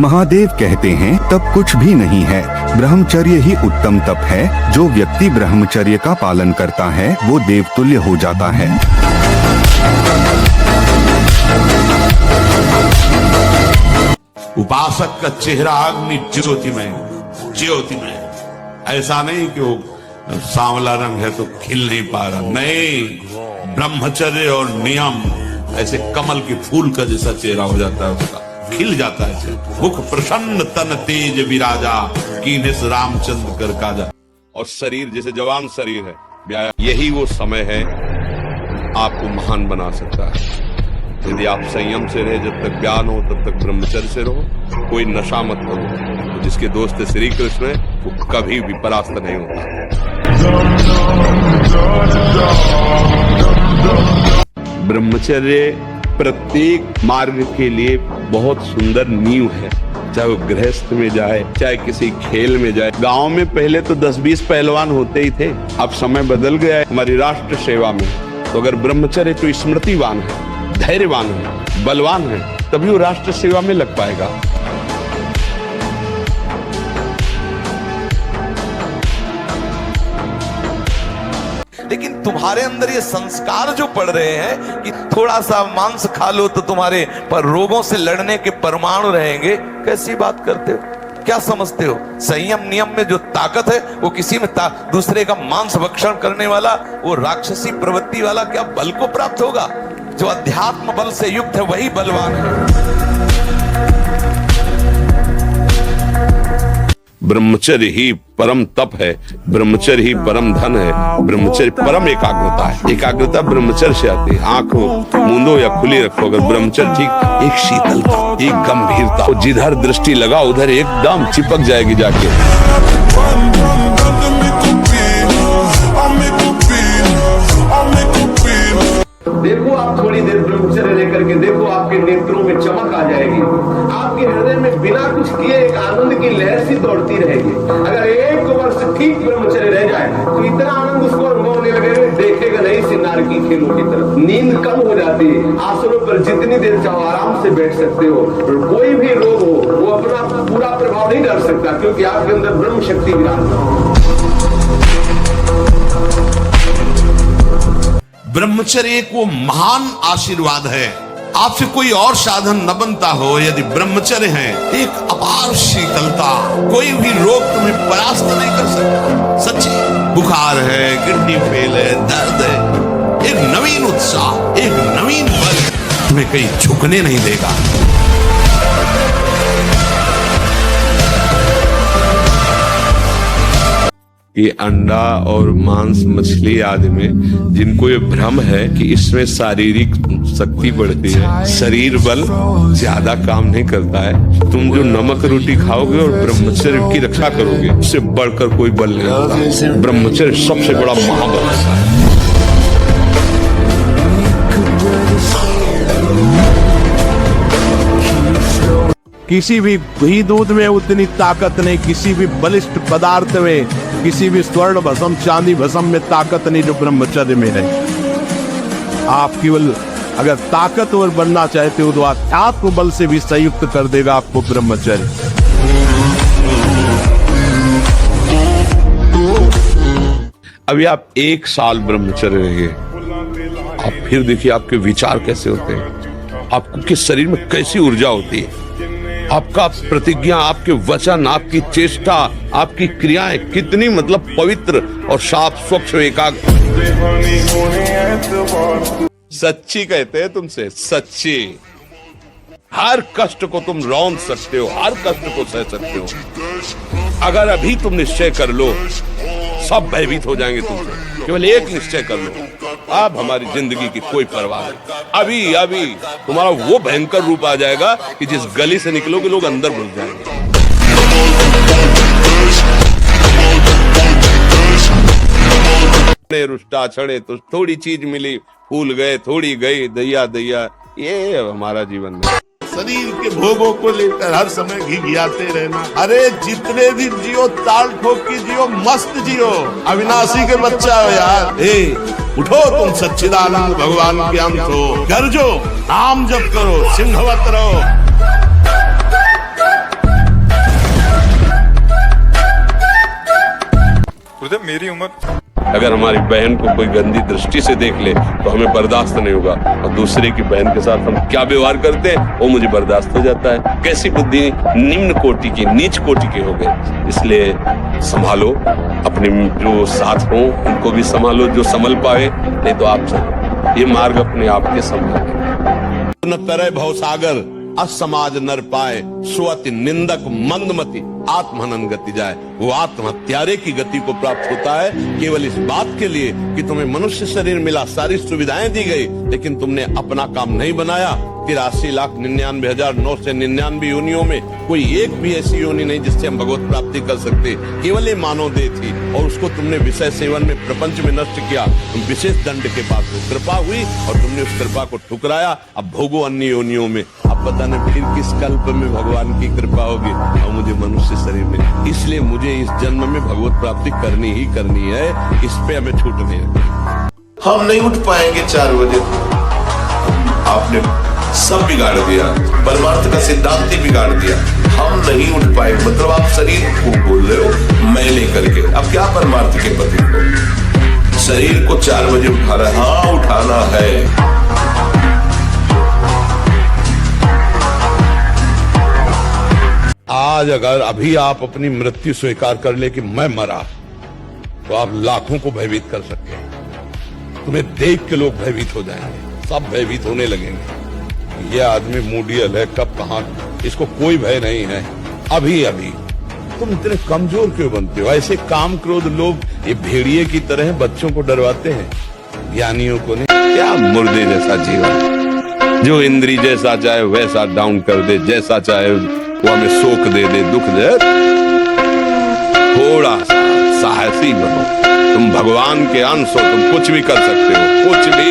महादेव कहते हैं तप कुछ भी नहीं है, ब्रह्मचर्य ही उत्तम तप है। जो व्यक्ति ब्रह्मचर्य का पालन करता है वो देवतुल्य हो जाता है। उपासक का चेहरा अग्नि ज्योति में, ऐसा नहीं कि वो सांवला रंग है तो खिल नहीं पा रहा, नहीं, ब्रह्मचर्य और नियम ऐसे कमल के फूल का जैसा चेहरा हो जाता है, उसका खिल जाता है। मुख प्रसन्न तन तेज विराजा, कीन्हिस रामचंद्र कर काजा। और शरीर जैसे जवान शरीर है, व्यायाम, यही वो समय है आपको महान बना सकता है। यदि आप संयम से रहे, जब तक ज्ञान हो तब तक ब्रह्मचर्य से रहो, कोई नशा मत करो। तो जिसके दोस्त श्री कृष्ण है वो कभी भी परास्त नहीं होता। ब्रह्मचर्य प्रत्येक मार्ग के लिए बहुत सुंदर नींव है, चाहे वो गृहस्थ में जाए, चाहे किसी खेल में जाए। गांव में पहले तो 10-20 पहलवान होते ही थे, अब समय बदल गया है हमारी राष्ट्र सेवा में। तो अगर ब्रह्मचर्य तो स्मृतिवान है, धैर्यवान है, बलवान है, तभी वो राष्ट्र सेवा में लग पाएगा। लेकिन तुम्हारे अंदर ये संस्कार जो पड़ रहे हैं कि थोड़ा सा मांस खा लो तो तुम्हारे पर रोगों से लड़ने के परमाणु रहेंगे, कैसी बात करते हो? क्या समझते हो? संयम नियम में जो ताकत है वो किसी में दूसरे का मांस भक्षण करने वाला, वो राक्षसी प्रवृत्ति वाला क्या बल को प्राप्त होगा? जो अध्यात्म बल से युक्त है वही बलवान है। ब्रह्मचर्य ही परम तप है, ब्रह्मचर्य ही परम धन है, ब्रह्मचर्य परम एकाग्रता है। एकाग्रता ब्रह्मचर्य से आती है। आंख मूंदो या खुली रखो, अगर ब्रह्मचर्य ठीक, एक शीतलता, एक गंभीरता, जिधर दृष्टि लगा उधर एकदम चिपक जाएगी जाके। देखो आप थोड़ी देर ब्रह्मचर्य लेकर के देखो, आपके नेत्रों में चमक आ जाएगी, आपके हृदय में बिना कुछ किए एक आनंद की लहर सी दौड़ती रहेगी। अगर 1 वर्ष ठीक ब्रह्मचर्य रह जाए तो इतना आनंद उसको अनुभव होने लगेगा, देखेगा नहीं सिन्नार की खेलों की तरफ। नींद कम हो जाती है, आसनों पर जितनी देर चाहो आराम से बैठ सकते हो। कोई भी रोग हो वो अपना पूरा प्रभाव नहीं डाल सकता, क्योंकि आपके अंदर ब्रह्म शक्ति विराजमान। ब्रह्मचर्य एक वो महान आशीर्वाद है। आपसे कोई और साधन न बनता हो, यदि ब्रह्मचर्य है, एक अपार शीतलता, कोई भी रोग तुम्हें परास्त नहीं कर सकता। सच्ची, बुखार है, किडनी फेल है, दर्द है, एक नवीन उत्साह, एक नवीन बल तुम्हें कहीं झुकने नहीं देगा। ये अंडा और मांस, मछली आदि में जिनको ये भ्रम है कि इसमें शारीरिक शक्ति बढ़ती है, शरीर बल ज्यादा काम नहीं करता है। तुम जो नमक रोटी खाओगे और ब्रह्मचर्य की रक्षा करोगे, उससे बढ़कर कोई बल नहीं होता। ब्रह्मचर्य सबसे बड़ा महाबल है। किसी भी घी दूध में उतनी ताकत नहीं, किसी भी बलिष्ठ पदार्थ में, किसी भी स्वर्ण भस्म चांदी भस्म में ताकत नहीं जो ब्रह्मचर्य में है। आप केवल अगर ताकतवर बनना चाहते हो तो आत्मबल से भी संयुक्त कर देगा आपको ब्रह्मचर्य। अभी आप 1 साल ब्रह्मचर्य रहिए, आप फिर देखिए आपके विचार कैसे होते हैं, आपके शरीर में कैसी ऊर्जा होती है, आपका प्रतिज्ञा, आपके वचन, आपकी चेष्टा, आपकी क्रियाएं कितनी मतलब पवित्र और साफ स्वच्छ एकाग्र। सच्ची कहते हैं तुमसे, सच्ची। हर कष्ट को तुम रौंद सकते हो, हर कष्ट को सह सकते हो। अगर अभी तुम निश्चय कर लो, सब भयभीत हो जाएंगे तुमसे। केवल एक निश्चय कर लो, अब हमारी जिंदगी की कोई परवाह नहीं। अभी तुम्हारा वो भयंकर रूप आ जाएगा कि जिस गली से निकलोगे लोग अंदर घुस जाएंगे। रुष्टा छड़े तो थोड़ी चीज मिली, फूल गए, थोड़ी गई, दैया दैया, ये हमारा जीवन है। शरीर के भोगों को लेकर हर समय घिघियाते रहना। अरे जितने दिन जियो ताल ठोक के जियो, मस्त जियो, अविनाशी के बच्चा हो यार। उठो तुम सच्चिदानंद भगवान के अंश हो, गरजो, नाम जप करो, सिंहवत रहो। मुझे मेरी उम्र। अगर हमारी बहन को कोई गंदी दृष्टि से देख ले तो हमें बर्दाश्त नहीं होगा, और दूसरे की बहन के साथ हम क्या व्यवहार करते हैं वो मुझे बर्दाश्त हो जाता है। कैसी बुद्धि निम्न कोटि की, नीच कोटि की हो गई। इसलिए संभालो अपने जो साथ हो, उनको भी संभालो जो संभल पाए, नहीं तो आप चलो, ये मार्ग अपने आप के संभाल। न तरह भवसागर असमाज नर पाए, स्वति निंदक मंदमति आत्महनन गति जाए। वो आत्महत्यारे की गति को प्राप्त होता है केवल इस बात के लिए कि तुम्हें मनुष्य शरीर मिला, सारी सुविधाएं दी गई, लेकिन तुमने अपना काम नहीं बनाया। 83,99,999 योनियों में कोई एक भी ऐसी योनि नहीं जिससे हम भगवत प्राप्ति कर सकते। केवल ये मानव देह थी और उसको तुमने विषय सेवन में, प्रपंच में नष्ट किया। तुम विशेष दंड के पास हो, कृपा हुई और तुमने उस कृपा को ठुकराया। अब भोगो अन्य योनियों में। अब पता नहीं फिर किस कल्प में भगवान की कृपा होगी और मुझे मनुष्य शरीर में। इसलिए मुझे इस जन्म में भगवत प्राप्ति करनी ही करनी है, इस पे हमें छूट नहीं है। हम नहीं उठ पाएंगे 4 बजे। आपने सब बिगाड़ दिया, परमार्थ का सिद्धांत ही बिगाड़ दिया। हम नहीं उठ पाए, मतलब आप शरीर को बोल रहे हो मैं लेकर के। अब क्या परमार्थ के पति को शरीर को 4 बजे उठाना है? हाँ उठाना है। आज अगर अभी आप अपनी मृत्यु स्वीकार कर ले कि मैं मरा, तो आप लाखों को भयभीत कर सकते हैं। तुम्हें देख के लोग भयभीत हो जाएंगे, सब भयभीत होने लगेंगे। ये आदमी मूडियल है, कब कहां, इसको कोई भय नहीं है। अभी अभी तुम इतने कमजोर क्यों बनते हो? ऐसे काम क्रोध लोग ये भेड़िए की तरह बच्चों को डरवाते हैं, ज्ञानियों को नहीं। क्या मुर्दे जैसा जीवन, जो इंद्री जैसा चाहे वैसा डाउन कर दे, जैसा चाहे वो हमें शोक दे दे, दुख दे। थोड़ा सा साहसी बनो, तुम भगवान के अंश हो, तुम कुछ भी कर सकते हो, कुछ भी।